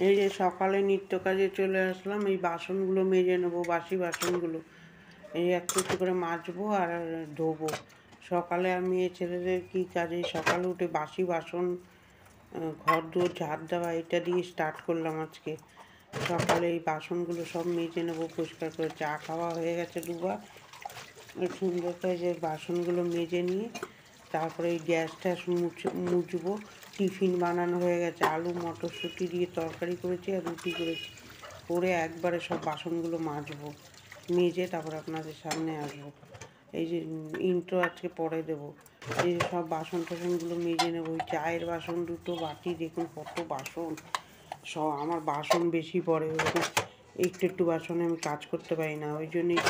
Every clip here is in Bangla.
এই যে সকালে নিত্য কাজে চলে আসলাম, এই বাসনগুলো মেজে নেবো, বাসি বাসনগুলো এই একটু একটু করে মাজবো আর ধোবো। সকালে আমি এই ছেলেদের কী কাজে সকালে উঠে বাসি বাসন, ঘর দুয়ার ঝাড় দেওয়া এটা দিয়ে স্টার্ট করলাম আজকে। সকালে এই বাসনগুলো সব মেজে নেবো পরিষ্কার করে। চা খাওয়া হয়ে গেছে দুবার, সুন্দর করে যে বাসনগুলো মেজে নিয়ে তারপরে এই গ্যাস ট্যাস মুছবো। টিফিন বানানো হয়ে গেছে, আলু মটরশুঁটি দিয়ে তরকারি করেছি আর রুটি করেছি, করে একবারে সব বাসনগুলো মাজবো। মেজে তারপর আপনাদের সামনে আসবো। এই যে ইন্ট্রো আজকে পরে দেবো। এই যে সব বাসন টাসনগুলো মেজে নেবো। ওই চায়ের বাসন দুটো, বাটি, দেখুন কত বাসন। সব আমার বাসন বেশি পড়ে, ওরকম একটু একটু বাসনে আমি কাজ করতে পারি না, ওই জন্যই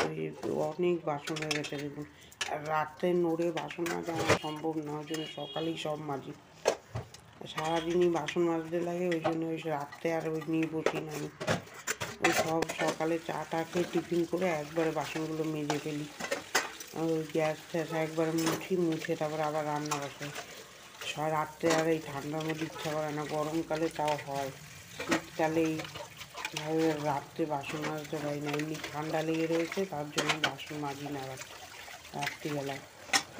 অনেক বাসন হয়ে গেছে দেখুন। আর রাত্রে নড়ে বাসন মাজা আমার সম্ভব না, ওই জন্য সকালেই সব মাজি। সারাদিনই বাসন মাজতে লাগে, ওই জন্য ওই রাত্রে আর ওই নিয়ে বসি না আমি। ওই সব সকালে চা টা খেয়ে টিফিন করে একবারে বাসনগুলো মেজে ফেলি। আর ওই গ্যাস ট্যাস একবারে মুছে তারপরে আবার রান্না বসাই। রাত্রে আর এই ঠান্ডার মধ্যে ইচ্ছা করে না, গরমকালে তাও হয়, শীতকালেই রাত্রে বাসন মাজতে পারি না, এমনি ঠান্ডা লেগে রয়েছে, তার জন্য বাসন মাজি না রাত্রিবেলায়,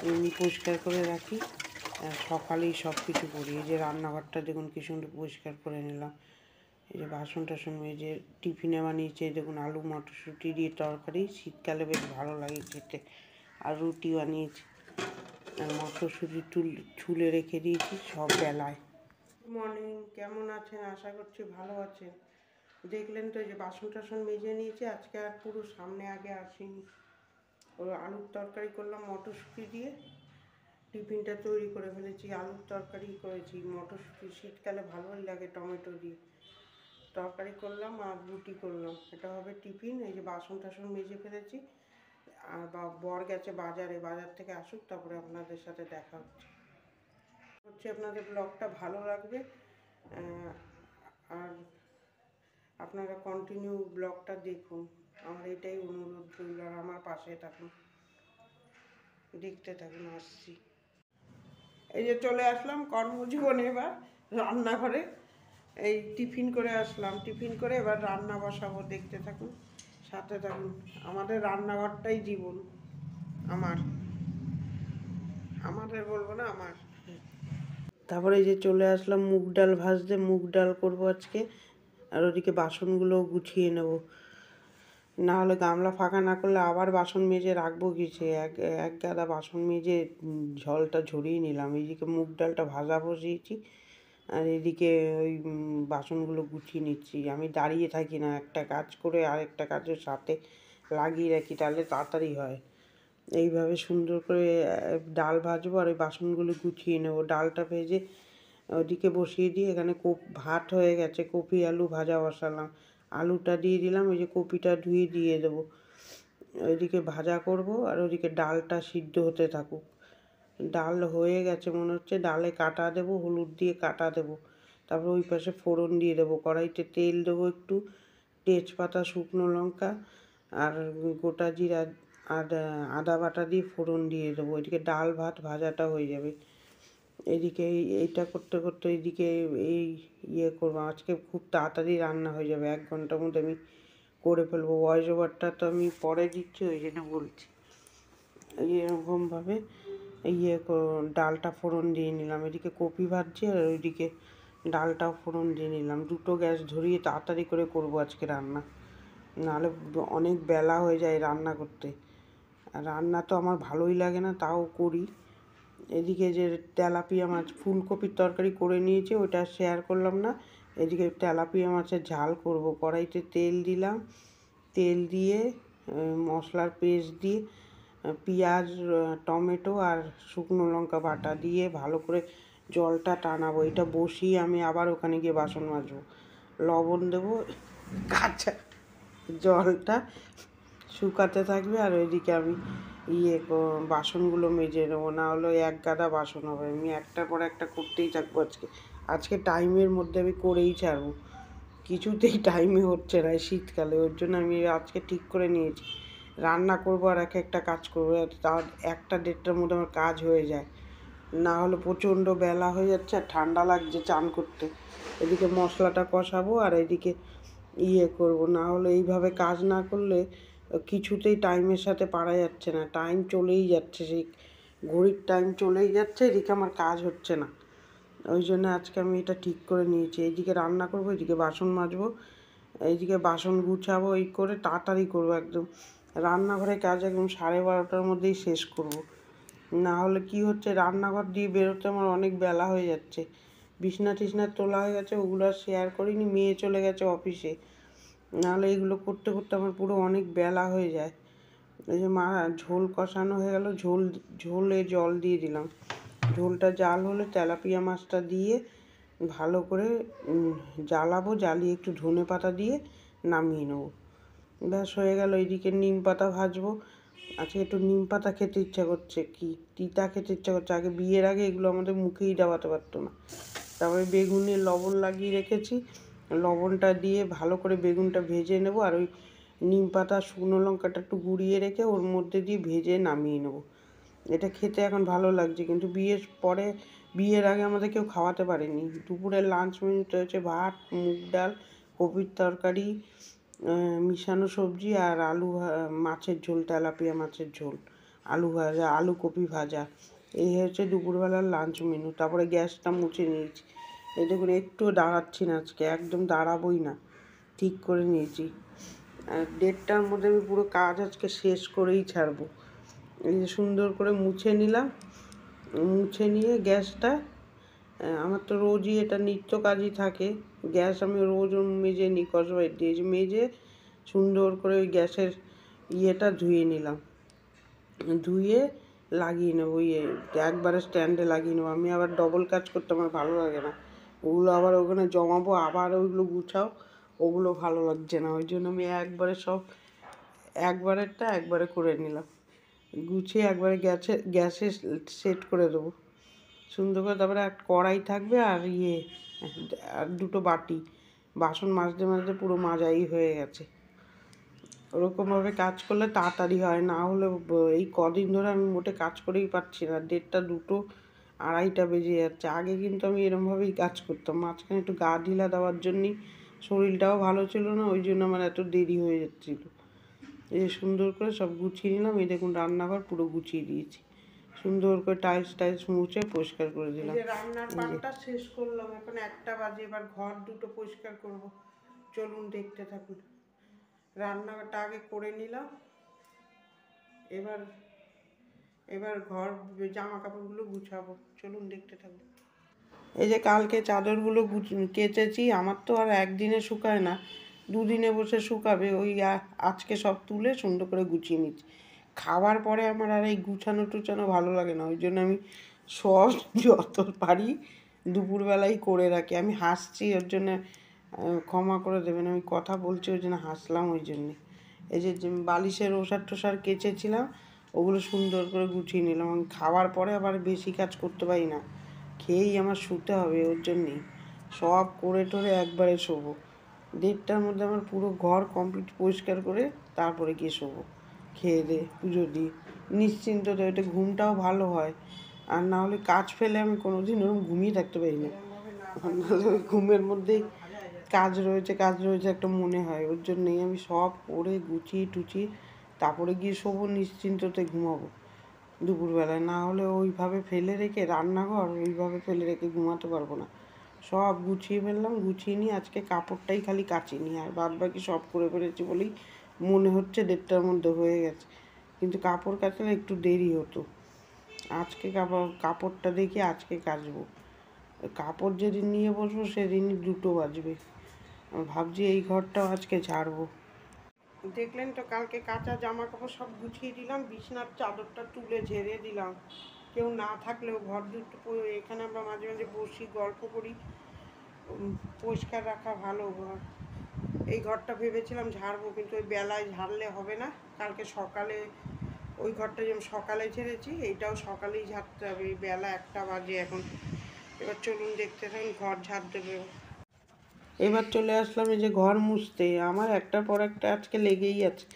এমনি পরিষ্কার করে রাখি। সকালেই সব কিছু করি। এই যে রান্নাঘরটা দেখুন কি সুন্দর পরিষ্কার করে নিলাম। এই যে বাসন টাসন মেজে টিফিনে বানিয়েছে দেখুন আলু মটরশুঁটি দিয়ে তরকারি, শীতকালে বেশ ভালো লাগে খেতে। আর রুটি বানিয়েছি, আর মটরশুঁটি ছুলে রেখে দিয়েছি সব বেলায়। গুড মর্নিং, কেমন আছেন? আশা করছি ভালো আছেন। দেখলেন তো এই যে বাসন টাসন মেজে নিয়েছি, আজকে আর পুরো সামনে আগে আসিনি। ওই আলুর তরকারি করলাম মটরশুঁটি দিয়ে, টিফিনটা তৈরি করে ফেলেছি। আলুর তরকারি করেছি, মটরশুঁটি শীতকালে ভালোই লাগে টমেটো দিয়ে। তরকারি করলাম আর রুটি করলাম, এটা হবে টিফিন। এই যে বাসন টাসন মেজে ফেলেছি, আর বর গেছে বাজারে, বাজার থেকে আসুক তারপরে আপনাদের সাথে দেখা হচ্ছে। আপনাদের ব্লগটা ভালো লাগবে, আর আপনারা কন্টিনিউ ব্লগটা দেখুন, আমার এটাই অনুরোধ রইল। আর আমার পাশে থাকুন, দেখতে থাকুন। আসছি, এই যে চলে আসলাম কর্মজীবনে, এবার রান্নাঘরে। এই টিফিন করে আসলাম, টিফিন করে এবার রান্না বসাবো, দেখতে থাকুন, সাথে থাকুন। আমাদের রান্নাঘরটাই জীবন আমার, আমাদের বলবো না, আমার। তারপরে এই যে চলে আসলাম মুগ ডাল ভাজতে, মুগ ডাল করবো আজকে। আর ওদিকে বাসনগুলো গুছিয়ে নেব, না হলে গামলা ফাঁকা না করলে আবার বাসন মেজে রাখবো কিছু। এক গাদা বাসন মেজে ঝলটা ঝরিয়ে নিলাম। এইদিকে মুগ ডালটা ভাজা বসিয়েছি, আর এদিকে ওই বাসনগুলো গুছিয়ে নিচ্ছি। আমি দাঁড়িয়ে থাকি না, একটা কাজ করে আরেকটা কাজের সাথে লাগিয়ে রাখি, তাহলে তাড়াতাড়ি হয়। এইভাবে সুন্দর করে ডাল ভাজবো আর ওই বাসনগুলো গুছিয়ে নেবো। ডালটা ভেজে ওদিকে বসিয়ে দিয়ে এখানে ভাত হয়ে গেছে, কপি আলু ভাজা বসালাম, আলুটা দিয়ে দিলাম, ওই যে কপিটা ধুয়ে দিয়ে দেবো। ওইদিকে ভাজা করব আর ওইদিকে ডালটা সিদ্ধ হতে থাকুক। ডাল হয়ে গেছে মনে হচ্ছে, ডালে কাটা দেবো, হলুদ দিয়ে কাটা দেবো। তারপর ওই পাশে ফোড়ন দিয়ে দেবো, কড়াইতে তেল দেবো একটু, তেজপাতা, শুকনো লঙ্কা আর গোটা জিরা আর আদা বাটা দিয়ে ফোড়ন দিয়ে দেবো। এদিকে ডাল ভাত ভাজাটা হয়ে যাবে। এদিকে এইটা করতে করতে এইদিকে এই করবো। আজকে খুব তাড়াতাড়ি রান্না হয়ে যাবে, 1 ঘন্টার মধ্যে আমি করে ফেলবো। ভয়েস ওভারটা তো আমি পরে দিচ্ছি, ওই জন্য বলছি। এরকমভাবে ডালটা ফোড়ন দিয়ে নিলাম, এদিকে কপি ভাজছি আর ওইদিকে ডালটাও ফোড়ন দিয়ে নিলাম। দুটো গ্যাস ধরিয়ে তাড়াতাড়ি করে করব আজকে রান্না, নাহলে অনেক বেলা হয়ে যায় রান্না করতে। রান্না তো আমার ভালোই লাগে না, তাও করি। এদিকে যে তেলাপিয়া মাছ, ফুলকপির তরকারি করে নিয়েছি, ওইটা শেয়ার করলাম না। এদিকে তেলাপিয়া মাছের ঝাল করব। কড়াইতে তেল দিলাম, তেল দিয়ে মশলার পেস্ট দিয়ে পেঁয়াজ, টমেটো আর শুকনো লঙ্কা বাটা দিয়ে ভালো করে জলটা টানাবো। এটা বসিয়ে আমি আবার ওখানে গিয়ে বাসন মাজবো, লবণ দেবো, কাঁচা জলটা শুকাতে থাকবে। আর ওইদিকে আমি বাসনগুলো মেজে নেবো, না হলে এক গাদা বাসন হবে। আমি একটার পর একটা করতেই থাকবো। আজকে টাইমের মধ্যে আমি করেই ছাড়বো, কিছুতেই টাইমে হচ্ছে না শীতকালে। ওর জন্য আমি আজকে ঠিক করে নিয়েছি রান্না করবো আর একটা কাজ করবো, তার 1টা 1:30টার মধ্যে আমার কাজ হয়ে যায়, না হলে প্রচণ্ড বেলা হয়ে যাচ্ছে আর ঠান্ডা লাগছে চান করতে। এদিকে মশলাটা কষাবো আর এদিকে করব, না হলে এইভাবে কাজ না করলে কিছুতেই টাইমের সাথে পারা যাচ্ছে না। টাইম চলেই যাচ্ছে, সেই ঘড়ির টাইম চলেই যাচ্ছে, এদিকে আমার কাজ হচ্ছে না। ওই জন্য আজকে আমি এটা ঠিক করে নিয়েছি, এইদিকে রান্না করব, এদিকে বাসন মাজবো, এইদিকে বাসন গুছাবো, এই করে তাড়াতাড়ি করবো একদম। রান্নাঘরের কাজ একদম 12:30টার মধ্যেই শেষ করব। না হলে কি হচ্ছে, রান্নাঘর দিয়ে বেরোতে আমার অনেক বেলা হয়ে যাচ্ছে। বিছনা টিছনা তোলা হয়ে গেছে, ওগুলো আর শেয়ার করিনি, মেয়ে চলে গেছে অফিসে। নাহলে এগুলো করতে করতে আমার পুরো অনেক বেলা হয়ে যায়। এই যে ঝোল কষানো হয়ে গেল, ঝোলে জল দিয়ে দিলাম। ঝোলটা জাল হলে তেলাপিয়া মাছটা দিয়ে ভালো করে জ্বালাবো, জ্বালিয়ে একটু ধনে পাতা দিয়ে নামিয়ে নেবো। ব্যাস হয়ে গেল। এইদিকে নিম পাতা ভাজবো, আজকে একটু নিম পাতা খেতে ইচ্ছা করছে, কি তিতা খেতে ইচ্ছা করছে। আগে বিয়ের আগে এগুলো আমাদের মুখেই দেওয়াতে পারতো না। তারপরে বেগুনে লবণ লাগিয়ে রেখেছি, লবণটা দিয়ে ভালো করে বেগুনটা ভেজে নেব, আর ওই নিম পাতা শুকনো লঙ্কাটা একটু গুঁড়িয়ে রেখে ওর মধ্যে দিয়ে ভেজে নামিয়ে নেব। এটা খেতে এখন ভালো লাগছে, কিন্তু বিয়ের আগে আমাদের কেউ খাওয়াতে পারেনি। দুপুরের লাঞ্চ মেনুতে হচ্ছে ভাত, মুগ ডাল, কপির তরকারি, মিশানো সবজি আর মাছের ঝোল, তেলাপিয়া মাছের ঝোল, আলু ভাজা, আলু কপি ভাজা। এই হচ্ছে দুপুরবেলার লাঞ্চ মেনু। তারপরে গ্যাসটা মুছে নিয়েছি। এই দেখুন, একটুও দাঁড়াচ্ছি না আজকে, একদম দাঁড়াবোই না, ঠিক করে নিয়েছি। আর 1:30টার মধ্যে আমি পুরো কাজ আজকে শেষ করেই ছাড়বো। এই যে সুন্দর করে মুছে নিলাম, মুছে নিয়ে গ্যাসটা, আমার তো রোজই এটা নিত্য কাজই থাকে, গ্যাস আমি রোজ মেজে নিই, কসবাইট দিয়ে মেজে সুন্দর করে ওই গ্যাসের ধুয়ে নিলাম, ধুয়ে লাগিয়ে নেবো, একবারে স্ট্যান্ডে লাগিয়ে নেবো। আমি আবার ডবল কাজ করতে আমার ভালো লাগে না, ওগুলো আবার ওখানে জমাবো, আবার ওইগুলো গুছাও, ওগুলো ভালো লাগছে না। ওই জন্য আমি একবারেরটা একবারে করে নিলাম, গুছিয়ে একবারে গ্যাসে সেট করে দেবো সুন্দর করে। তারপরে এক কড়াই থাকবে আর আর দুটো বাটি, বাসন মাজতে মাজতে পুরো মাজাই হয়ে গেছে। ওরকমভাবে কাজ করলে তাড়াতাড়ি হয়, না হলে এই কদিন ধরে আমি মোটে কাজ করেই পারছি না, 1:30, 2, 2:30 বেজে যাচ্ছে। আগে কিন্তু আমি এরমভাবেই কাজ করতাম, মাঝখানে একটু গা ঢিলা দেওয়ার জন্যই, শরীরটাও ভালো ছিল না, ওই জন্য আমার এত দেরি হয়ে যাচ্ছিলো। এই সুন্দর করে সব গুছিয়ে নিলাম। এই দেখুন, রান্নাঘর পুরো গুছিয়ে দিয়েছি, সুন্দর করে টাইলস মুছে পরিষ্কার করে দিলাম। রান্নার পাটটা শেষ করলাম, এখন 1টা বাজে, এবার ঘর দুটো পরিষ্কার করব। চলুন দেখতে থাকুন। রান্নাটা আগে করে নিলাম, এবার ঘর জামা কাপড়গুলো গুছাবো, চলুন দেখতে থাকুন। এই যে কালকে চাদরগুলো কেচেছি, আমার তো আর একদিনে শুকায় না, 2 দিনে বসে শুকাবে। ওই আজকে সব তুলে সুন্দর করে গুছিয়ে নিচ্ছি। খাওয়ার পরে আমার আর এই গুছানো টুছানো ভালো লাগে না, ওই জন্য আমি সব যত পারি দুপুরবেলাই করে রাখি। আমি হাসছি, ওর জন্য ক্ষমা করে দেবেন, আমি কথা বলছি ওই জন্য হাসলাম। ওই জন্যে এই যে বালিশের ওষার কেচেছিলাম, ওগুলো সুন্দর করে গুছিয়ে নিলাম। আমি খাওয়ার পরে আবার বেশি কাজ করতে পারি না, খেয়েই আমার শুতে হবে, ওর জন্যেই সব করে টোরে একবারে শোবো। 1:30টার মধ্যে আমার পুরো ঘর কমপ্লিট পরিষ্কার করে তারপরে গিয়ে শোবো, খেয়ে দিয়ে পুজো দিয়ে নিশ্চিন্ত তো, এটা ঘুমটাও ভালো হয়। আর না হলে কাজ ফেলে আমি কোনো দিন ওরকম ঘুমিয়ে থাকতে পারি না, নাহলে ওই ঘুমের মধ্যেই কাজ রয়েছে একটা মনে হয়। ওর জন্যই আমি সব করে গুছিয়ে তারপরে গিয়ে শোবো, নিশ্চিন্ততে ঘুমাবো দুপুরবেলায়। না হলে ওইভাবে ফেলে রেখে, রান্নাঘর ওইভাবে ফেলে রেখে ঘুমাতে পারবো না। সব গুছিয়ে ফেললাম, গুছিয়ে নিয়ে আজকে কাপড়টাই খালি কাচিনি, আর বাদ বাকি সব করে ফেলেছি বলেই মনে হচ্ছে 1:30টার মধ্যে হয়ে গেছে, কিন্তু কাপড় কাচলে একটু দেরি হতো। আজকে কাপড়টা দেখে আজকে কাচবো, কাপড় যেদিন নিয়ে বসবো সেদিনই 2টো বাজবে। ভাবছি এই ঘরটাও আজকে ঝাড়বো। দেখলেন তো, কালকে কাঁচা জামা কাপড় সব গুছিয়ে দিলাম, বিছনার চাদরটা তুলে ঝেড়ে দিলাম। কেউ না থাকলেও ঘর দুটো এখানে আমরা মাঝে মাঝে বসি, গল্প করি, পরিষ্কার রাখা ভালো ঘর। এই ঘরটা ভেবেছিলাম ঝাড়বো, কিন্তু ওই বেলায় ঝাড়লে হবে না। কালকে সকালে ওই ঘরটা যেমন সকালে ঝেড়েছি, এইটাও সকালেই ঝাড়তে হবে, এই বেলা 1টা বাজে এখন। এবার চলুন দেখতে থাকুন ঘর ঝাড় দেবে। এবার চলে আসলাম এই যে ঘর মুছতে, আমার একটার পর একটা আজকে লেগেই আছে,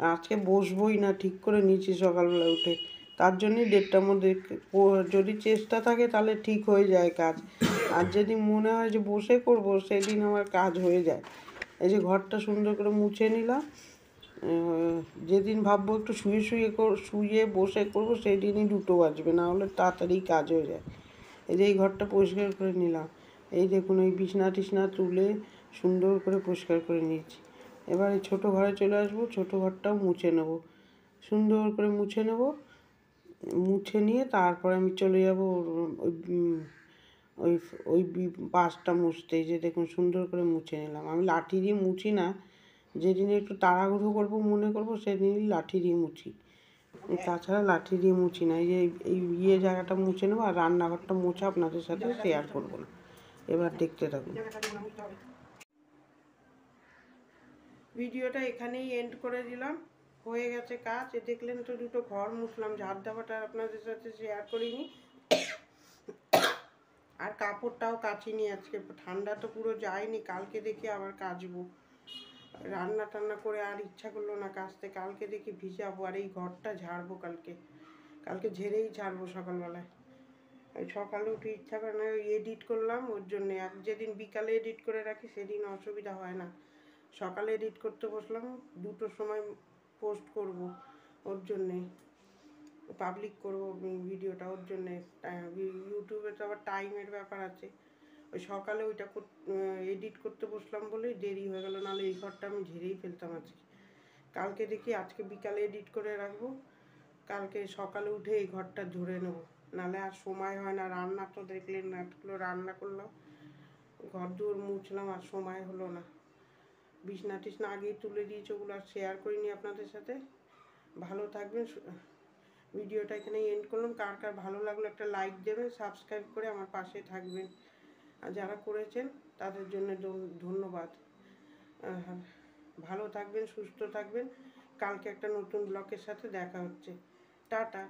আজকে বসবোই না, ঠিক করে নিয়েছি সকালবেলা উঠে। তার জন্যই 1:30টার মধ্যে যদি চেষ্টা থাকে তাহলে ঠিক হয়ে যায় কাজ, আর যদি মনে হয় যে বসে করবো সেদিন আমার কাজ হয়ে যায়। এই যে ঘরটা সুন্দর করে মুছে নিলাম। যেদিন ভাববো একটু শুয়ে বসে করবো সেই দিনই 2টো বাজবে, না হলে তাড়াতাড়ি কাজ হয়ে যায়। এই যে এই ঘরটা পরিষ্কার করে নিলাম। এই দেখুন এই বিছনা টিছনা তুলে সুন্দর করে পরিষ্কার করে নিয়েছি। এবার এই ছোটো ঘরে চলে আসবো, ছোটো ঘরটাও মুছে নেব, সুন্দর করে মুছে নেব। মুছে নিয়ে তারপরে আমি চলে যাব ওই ওই পাশটা মুছতে। যে দেখুন সুন্দর করে মুছে নিলাম। আমি লাঠি দিয়ে মুছি না, যেদিন একটু তাড়াহুড়ো করবো মনে করবো সেদিনই লাঠি দিয়ে মুছি, তাছাড়া লাঠি দিয়ে মুছি না। এই যে এই জায়গাটা মুছে নেবো, আর রান্নাঘরটা মুছে আপনাদের সাথে শেয়ার করবো না। এবার দেখতে থাকুন। ভিডিওটা এখানেই এন্ড করে দিলাম, হয়ে গেছে কাজ। দেখলেন তো 2টো ঘর মুছলাম, ঝাড় দেওয়াটা আপনাদের সাথে শেয়ার করিনি। আর কাপড়টাও কাচিনি আজকে, ঠান্ডা তো পুরো যায়নি, কালকে দেখি আবার কাচবো। রান্না টান্না করে আর ইচ্ছা করলো না কাচতে, কালকে দেখি ভিজাবো। আর এই ঘরটা ঝাড়বো কালকে ঝেড়েই ছাড়বো সকালবেলায়। ওই সকালে উঠে ইচ্ছা করে না, ওই এডিট করলাম ওর জন্যে। আর যেদিন বিকালে এডিট করে রাখি সেদিন অসুবিধা হয় না, সকালে এডিট করতে বসলাম 2টোর সময় পোস্ট করব, ওর জন্যে পাবলিক করব ভিডিওটা, ওর জন্যে। ইউটিউবে তো আবার টাইমের ব্যাপার আছে। ওই সকালে ওইটা এডিট করতে বসলাম বলেই দেরি হয়ে গেল, নাহলে এই ঘরটা আমি ঝেড়েই ফেলতাম আজকে। কালকে দেখি আজকে বিকালে এডিট করে রাখবো, কালকে সকালে উঠে এই ঘরটা ঝরে নেবো, নাহলে আর সময় হয় না। রান্না তো দেখলেন না, এতগুলো রান্না করলাম, ঘর দুয়ার মুছলাম, আর সময় হলো না। বিছনা টিছনা আগেই তুলে দিয়েছি, ওগুলো আর শেয়ার করিনি আপনাদের সাথে। ভালো থাকবেন। ভিডিওটা এখানে এন্ড করলাম। কার কার ভালো লাগলো একটা লাইক দেবেন, সাবস্ক্রাইব করে আমার পাশে থাকবেন, আর যারা করেছেন তাদের জন্য ধন্যবাদ। ভালো থাকবেন, সুস্থ থাকবেন। কালকে একটা নতুন ব্লগের সাথে দেখা হচ্ছে। টাটা।